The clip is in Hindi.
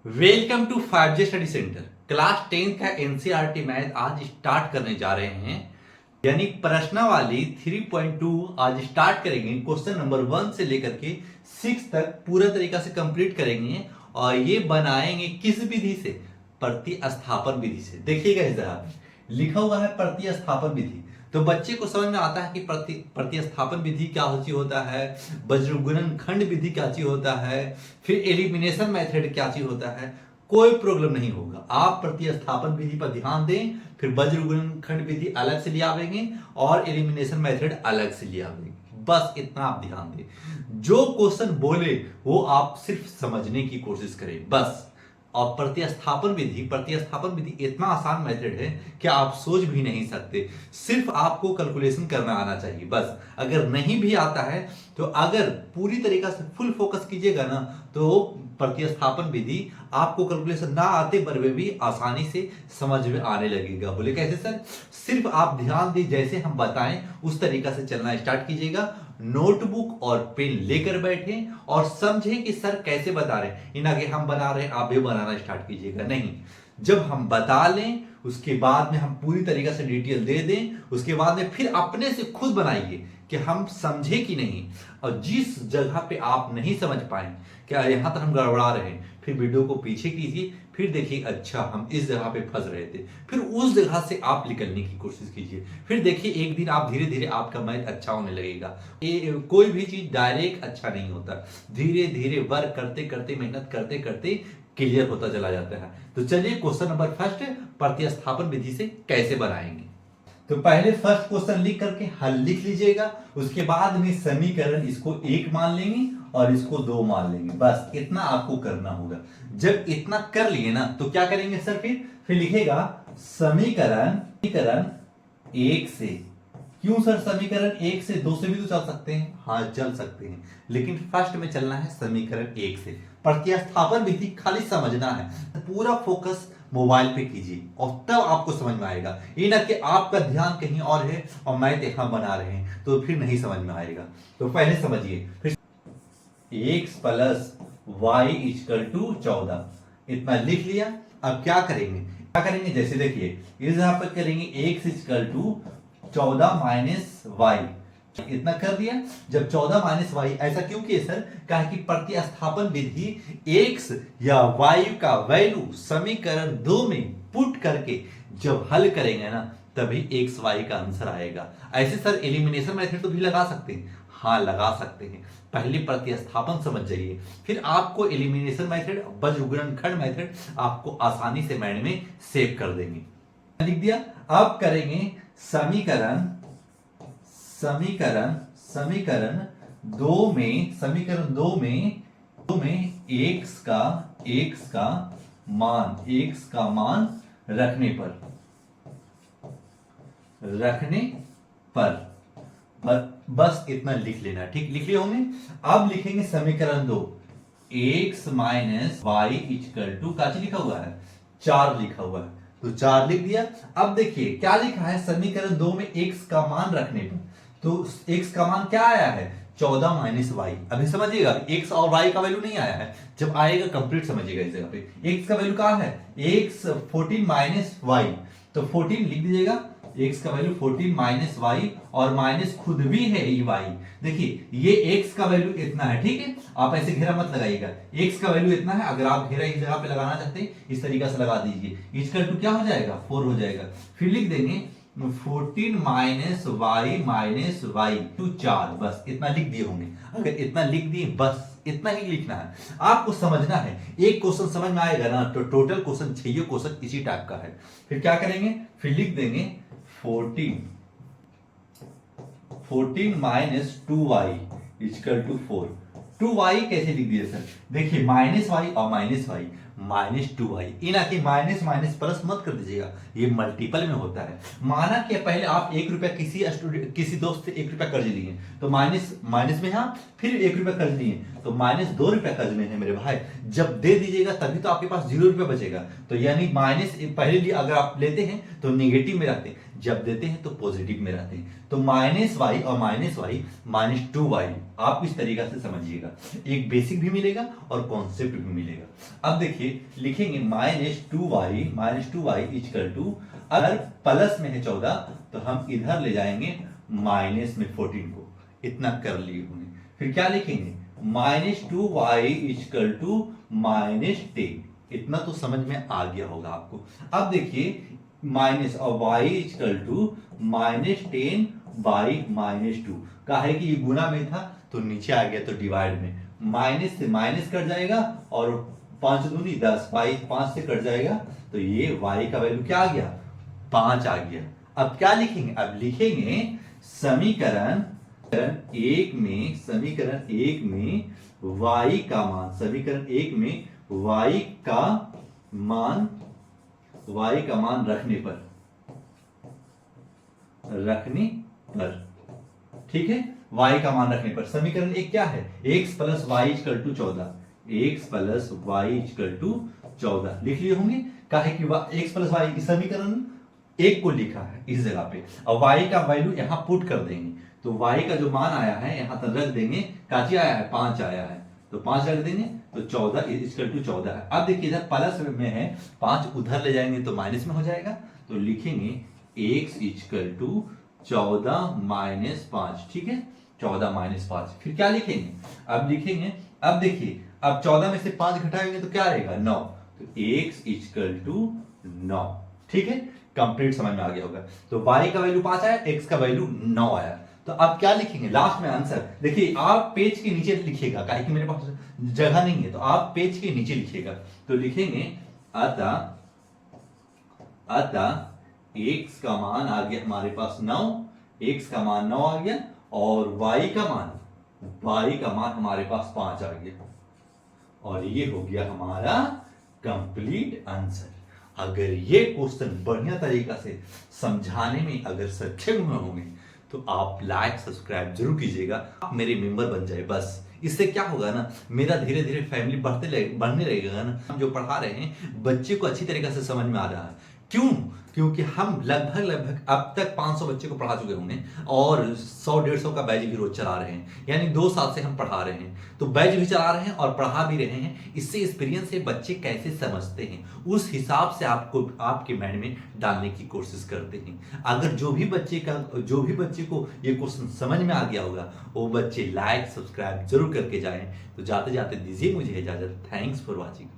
Welcome to 5G study centre. Class 10 का एनसीईआरटी मैथ आज स्टार्ट करने जा रहे हैं, यानी प्रश्नावली 3.2 आज स्टार्ट करेंगे। क्वेश्चन नंबर 1 से लेकर के 6 तक पूरा तरीका से कंप्लीट करेंगे और ये बनाएंगे किस विधि से? प्रतिस्थापन विधि से। देखिएगा इस जगह पे लिखा हुआ है प्रतिस्थापन विधि, तो बच्चे को समझ में आता है कि प्रतिस्थापन विधि क्या चीज होता है, वज्रगुणनखंड विधि क्या चीज होता है, फिर एलिमिनेशन मेथड क्या चीज होता है। कोई प्रॉब्लम नहीं होगा, आप प्रतिस्थापन विधि पर ध्यान दें, फिर वज्रगुणनखंड विधि अलग से ले आवेंगे और एलिमिनेशन मेथड अलग से ले आवेंगे। बस इतना आप ध्यान दें, जो क्वेश्चन बोले वो आप सिर्फ समझने की कोशिश करें बस। और प्रतिस्थापन विधि इतना आसान मेथड है कि आप सोच भी नहीं सकते। सिर्फ आपको कैलकुलेशन करना आना चाहिए बस। अगर नहीं भी आता है तो अगर पूरी तरीका से फुल फोकस कीजिएगा ना, तो प्रतिस्थापन विधि आपको कैलकुलेशन ना आते पर भी आसानी से समझ में आने लगेगा। बोले कैसे सर? सिर्फ आप ध्यान दें, जैसे हम बताएं उस तरीका से चलना स्टार्ट कीजिएगा। नोटबुक और पेन लेकर बैठे और समझें कि सर कैसे बता रहे हैं। इन आगे हम बना रहे हैं, आप भी बनाना स्टार्ट कीजिएगा नहीं। जब हम बता लें उसके बाद में हम पूरी तरीके से डिटेल दे दें, उसके बाद में फिर अपने से खुद बनाइए कि हम समझे कि नहीं। और जिस जगह पे आप नहीं समझ पाए, क्या यहां तक हम गड़बड़ा रहे हैं, फिर वीडियो को पीछे कीजिए, फिर देखिए अच्छा हम इस जगह पे फंस रहे थे, फिर उस जगह से आप निकलने की कोशिश कीजिए। फिर देखिए एक दिन आप धीरे धीरे आपका मैथ अच्छा होने लगेगा। कोई भी चीज डायरेक्ट अच्छा नहीं होता, धीरे धीरे वर्क करते करते, मेहनत करते करते क्लियर होता चला जाता है। तो चलिए क्वेश्चन नंबर फर्स्ट, प्रतिस्थापन विधि से कैसे बनाएंगे। तो पहले फर्स्ट क्वेश्चन लिख करके हल लिख लीजिएगा, उसके बाद में समीकरण इसको 1 मान लेंगे और इसको 2 मान लेंगे। बस इतना आपको करना होगा। जब इतना कर लिए ना तो क्या करेंगे सर? फिर लिखेगा समीकरण 1 से। क्यों सर समीकरण 1 से? 2 से भी तो चल सकते हैं। हाँ चल सकते हैं, लेकिन फर्स्ट में चलना है समीकरण 1 से। प्रतिस्थापन विधि खाली समझना है, पूरा फोकस मोबाइल पे कीजिए और तब आपको समझ में आएगा। ये ना कि आपका ध्यान कहीं और है और मैथ यहां बना रहे हैं तो फिर नहीं समझ में आएगा। तो पहले समझिए, फिर x plus y equal to 14 इतना लिख लिया। अब क्या करेंगे जैसे देखिए इस यहां पर करेंगे x equal to 14 minus y, इतना कर दिया। जब 14 माइनस वाई, ऐसा क्यों किए सर? कहा कि प्रतिस्थापन विधि x या y का वैल्यू समीकरण 2 में पुट करके जब हल करेंगे ना तभी x y का आंसर आएगा। ऐसे सर एलिमिनेशन मेथड तो भी लगा सकते हैं। हाँ लगा सकते हैं, पहले प्रतिस्थापन समझ जाइए, फिर आपको एलिमिनेशन मेथड, वज्रगुणनखंड मेथड आपको आसानी से माइंड में सेव कर देंगे। लिख दिया। अब करेंगे समीकरण 2 में x का मान रखने पर बस इतना लिख लेना। ठीक, लिख लिए होंगे। अब लिखेंगे समीकरण 2, x minus y equal to का लिखा हुआ है 4 लिखा हुआ है, तो 4 लिख दिया। अब देखिए क्या लिखा है, समीकरण 2 में x का मान रखने पर, तो x का मान क्या आया है? 14 माइनस वाई। अभी समझिएगा x और y का वैल्यू नहीं आया है, जब आएगा कंप्लीट समझिएगा। इस जगह पे x का वैल्यू कहां है? x 14 माइनस वाई, तो 14 लिख दीजिएगा। x का वैल्यू 14 माइनस वाई और माइनस खुद भी है ये y। देखिए ये x का वैल्यू इतना है, ठीक है। आप ऐसे घेरा मत लगाइएगा, x का वैल्यू इतना है। अगर आप घेरा इस जगह पे लगाना चाहते हैं इस तरीका से लगा दीजिए, इक्वल टू क्या हो जाएगा? 4 हो जाएगा। फिर लिख देंगे 14 माइनस वाई टू 4, बस इतना लिख दिए होंगे। अगर इतना लिख दिए, बस इतना ही लिखना है, आपको समझना है। एक क्वेश्चन समझ में आएगा ना तो टोटल क्वेश्चन 6 क्वेश्चन इसी टाइप का है। फिर क्या करेंगे? फिर लिख देंगे 14 minus 2y equal to 4। 2y कैसे लिख दिए सर? देखिए माइनस वाई और माइनस वाई, माइनस 2y। इना कि माइनस माइनस प्लस मत कर दीजिएगा, ये मल्टीपल में होता है। माना कि पहले आप 1 रुपया किसी दोस्त से 1 रुपया कर्ज लिए, तो माइनस माइनस में, हाँ फिर 1 रुपया कर्ज लिए तो माइनस 2 रुपया कर्ज में है मेरे भाई। जब दे दीजिएगा तभी तो आपके पास 0 रुपया बचेगा। तो यानी माइनस पहले अगर आप लेते हैं तो निगेटिव में रखते हैं, जब देते हैं तो पॉजिटिव में रहते हैं। तो माइनस वाई और माइनस वाई माइनस 2y, आप इस तरीका से समझिएगा। एक बेसिक भी मिलेगा और कॉन्सेप्ट भी मिलेगा। अब देखिए लिखेंगे -2y इक्वल टू, अगर प्लस में है 14 तो हम इधर ले जाएंगे माइनस में 14 को, इतना कर लिए होंगे। फिर क्या लिखेंगे -2y इक्वल टू -10, इतना तो समझ में आ गया होगा आपको। अब देखिए माइनस और y इक्वल टू -10 बाई -2, कहा है कि ये गुना में था तो नीचे आ गया तो डिवाइड में, माइनस से माइनस कट जाएगा और 5 दूनी 10, 5 से कट जाएगा तो ये y का वैल्यू क्या आ गया 5 आ गया। अब क्या लिखेंगे, अब लिखेंगे समीकरण एक में y का मान, समीकरण एक में y का मान रखने पर, ठीक है, y का मान रखने पर समीकरण एक क्या है, x plus y equal to 14, x plus y equal to 14 लिख लिए होंगे। कहा है कि x प्लस वाई समीकरण एक को लिखा है इस जगह पे, और y का वैल्यू यहां पुट कर देंगे तो y का जो मान आया है यहां तक रख देंगे, काची आया है 5 आया है तो 5 रख देंगे तो 14 इक्वल टू 14 है। अब देखिए इधर प्लस में है 5, उधर ले जाएंगे तो माइनस में हो जाएगा, तो लिखेंगे x इक्वल टू 14 माइनस 5, ठीक है 14 माइनस 5। फिर क्या लिखेंगे, अब लिखेंगे, अब देखिए अब 14 में से 5 घटाएंगे तो क्या रहेगा 9, तो x इक्वल टू 9, ठीक है, कंप्लीट समझ में आ गया होगा। तो y का वैल्यू 5 आया, x का वैल्यू 9 आया। तो अब क्या लिखेंगे लास्ट में आंसर, देखिए आप पेज के नीचे लिखिएगा, काहे कि मेरे पास जगह नहीं है तो आप पेज के नीचे लिखिएगा। तो लिखेंगे अतः x का मान आ गया हमारे पास 9, x का मान 9 आ गया और y का मान हमारे पास 5 आ गया, और ये हो गया हमारा कंप्लीट आंसर। अगर ये क्वेश्चन बढ़िया तरीका से समझाने में अगर सक्षम होंगे तो आप लाइक सब्सक्राइब जरूर कीजिएगा, आप मेरे मेंबर बन जाए बस। इससे क्या होगा ना, मेरा धीरे धीरे फैमिली बढ़ने लगेगा ना, हम जो पढ़ा रहे हैं बच्चे को अच्छी तरीके से समझ में आ रहा है। क्यों, क्योंकि हम लगभग अब तक 500 बच्चे को पढ़ा चुके होंगे और 100-150 का बैच भी रोज चला रहे हैं, यानी 2 साल से हम पढ़ा रहे हैं, तो बैच भी चला रहे हैं और पढ़ा भी रहे हैं। इससे एक्सपीरियंस से बच्चे कैसे समझते हैं उस हिसाब से आपको आपके माइंड में डालने की कोशिश करते हैं। अगर जो भी बच्चे को ये क्वेश्चन समझ में आ गया होगा वो बच्चे लाइक सब्सक्राइब जरूर करके जाएं। तो जाते जाते दीजिए मुझे इजाजत। Thanks for watching.